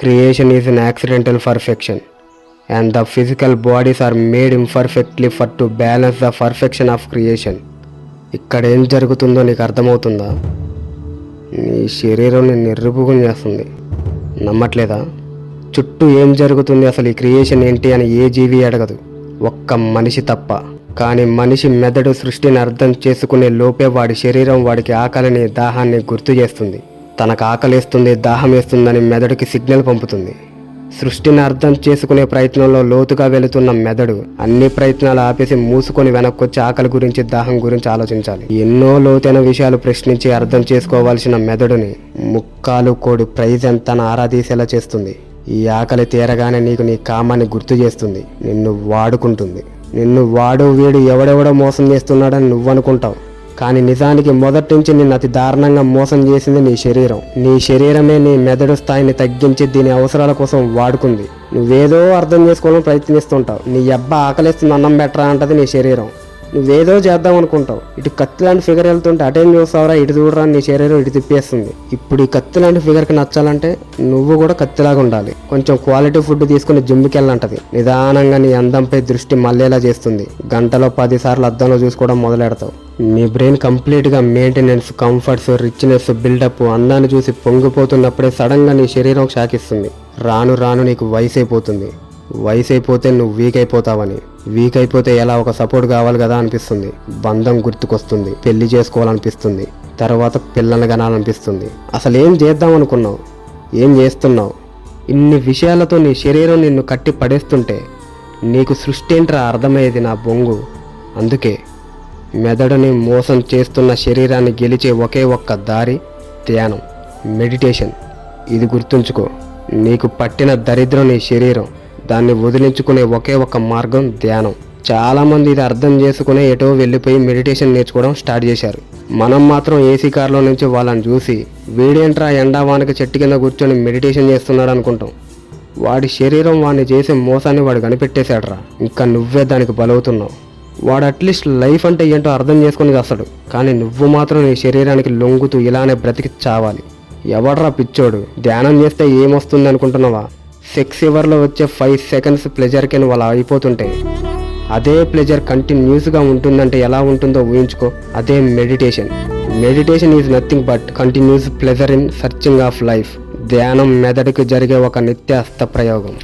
Creation is an accidental perfection, and the physical bodies are made imperfectly for to balance the perfection of creation. ఇక్కడ ఏం జరుగుతుందో నీకు అర్థమవుతుందా? నీ శరీరం నిన్ను నిర్రుపుకుని చేస్తుంది. నమ్మట్లేదా? చుట్టూ ఏం జరుగుతుంది, అసలు ఈ క్రియేషన్ ఏంటి అని ఏ జీవి అడగదు, ఒక్క మనిషి తప్ప. కానీ మనిషి మెదడు సృష్టిని అర్థం చేసుకునే లోపే వాడి శరీరం వాడికి ఆకలిని, దాహాన్ని గుర్తు చేస్తుంది. తనకు ఆకలిస్తుంది, దాహం వేస్తుందని మెదడుకి సిగ్నల్ పంపుతుంది. సృష్టిని అర్థం చేసుకునే ప్రయత్నంలో లోతుగా వెళుతున్న మెదడు అన్ని ప్రయత్నాలు ఆపేసి మూసుకొని వెనక్కొచ్చి ఆకలి గురించి, దాహం గురించి ఆలోచించాలి. ఎన్నో లోతైన విషయాలు ప్రశ్నించి అర్థం చేసుకోవాల్సిన మెదడుని ముక్కాలు కోడి ప్రైజ్ ఎంత ఆరాధీసేలా చేస్తుంది. ఈ ఆకలి తీరగానే నీకు నీ కామాన్ని గుర్తు చేస్తుంది, నిన్ను వాడుకుంటుంది. నిన్ను వాడు వీడు ఎవడెవడో మోసం చేస్తున్నాడని నువ్వనుకుంటావు, కానీ నిజానికి మొదటి నుంచి నిన్ను అతి దారుణంగా మోసం చేసింది నీ శరీరం. నీ శరీరమే నీ మెదడు స్థాయిని తగ్గించి దీని అవసరాల కోసం వాడుకుంది. నువ్వేదో అర్థం చేసుకోవాలని ప్రయత్నిస్తుంటావు. నీ అబ్బా ఆకలిస్తుంది అన్నం బెటరా అంటది నీ శరీరం. నువ్వేదో చేద్దాం అనుకుంటావు, ఇటు కత్తి లాంటి ఫిగర్ వెళ్తుంటే అటేం చూస్తావురా, ఇటు చూడరా, నీ శరీరం ఇటు తిప్పేస్తుంది. ఇప్పుడు ఈ కత్తి లాంటి ఫిగర్కి నచ్చాలంటే నువ్వు కూడా కత్తిలాగా ఉండాలి. కొంచెం క్వాలిటీ ఫుడ్ తీసుకుని జిమ్కి వెళ్ళంటది. నిదానంగా నీ అందంపై దృష్టి మళ్ళేలా చేస్తుంది. గంటలో 10 సార్లు అద్దంలో చూసుకోవడం మొదలెడతావు. నీ బ్రెయిన్ కంప్లీట్గా మెయింటెనెన్స్, కంఫర్ట్స్, రిచ్నెస్, బిల్డప్, అందాన్ని చూసి పొంగిపోతున్నప్పుడే సడన్గా నీ శరీరం షాకిస్తుంది. రాను రాను నీకు వయసు అయిపోతుంది. వయసు అయిపోతే నువ్వు వీక్ అయిపోతావని, వీక్ అయిపోతే ఎలా ఒక సపోర్ట్ కావాలి కదా అనిపిస్తుంది. బంధం గుర్తుకొస్తుంది, పెళ్లి చేసుకోవాలనిపిస్తుంది, తర్వాత పిల్లల్ని కనాలనిపిస్తుంది. అసలు ఏం చేద్దాం అనుకున్నావు, ఏం చేస్తున్నావు? ఇన్ని విషయాలతో నీ శరీరం నిన్ను కట్టి పడేస్తుంటే నీకు సృష్టి ఏంట్రా అర్థమయ్యేది నా బొంగు. అందుకే మెదడుని మోసం చేస్తున్న శరీరాన్ని గెలిచే ఒకే ఒక్క దారి ధ్యానం, మెడిటేషన్. ఇది గుర్తుంచుకో. నీకు పట్టిన దరిద్రం నీ శరీరం, దాన్ని వదిలించుకునే ఒకే ఒక్క మార్గం ధ్యానం. చాలామంది ఇది అర్థం చేసుకునే ఎటో వెళ్ళిపోయి మెడిటేషన్ నేర్చుకోవడం స్టార్ట్ చేశారు. మనం మాత్రం ఏసీ కార్లో నుంచి వాళ్ళని చూసి వీడేంట్రా ఎండావానికి చెట్టు కింద కూర్చొని మెడిటేషన్ చేస్తున్నాడు అనుకుంటాం. వాడి శరీరం వాడిని చేసే మోసాన్ని వాడు కనిపెట్టేశాడురా. ఇంకా నువ్వే దానికి బలవుతున్నావు. వాడు అట్లీస్ట్ లైఫ్ అంటే ఏంటో అర్థం చేసుకుని చేస్తాడు, కానీ నువ్వు మాత్రం నీ శరీరానికి లొంగుతూ ఇలానే బ్రతికి చావాలి. ఎవడ్రా పిచ్చోడు, ధ్యానం చేస్తే ఏమొస్తుంది అనుకుంటున్నావా? సెక్స్ ఎవర్లో వచ్చే 5 సెకండ్స్ ప్లెజర్కి నువ్వు అలా అయిపోతుంటే అదే ప్లెజర్ కంటిన్యూస్గా ఉంటుందంటే ఎలా ఉంటుందో ఊహించుకో. అదే meditation. Meditation is nothing but continuous pleasure in searching of life. ధ్యానం మెదడుకు జరిగే ఒక నిత్యాస్త ప్రయోగం.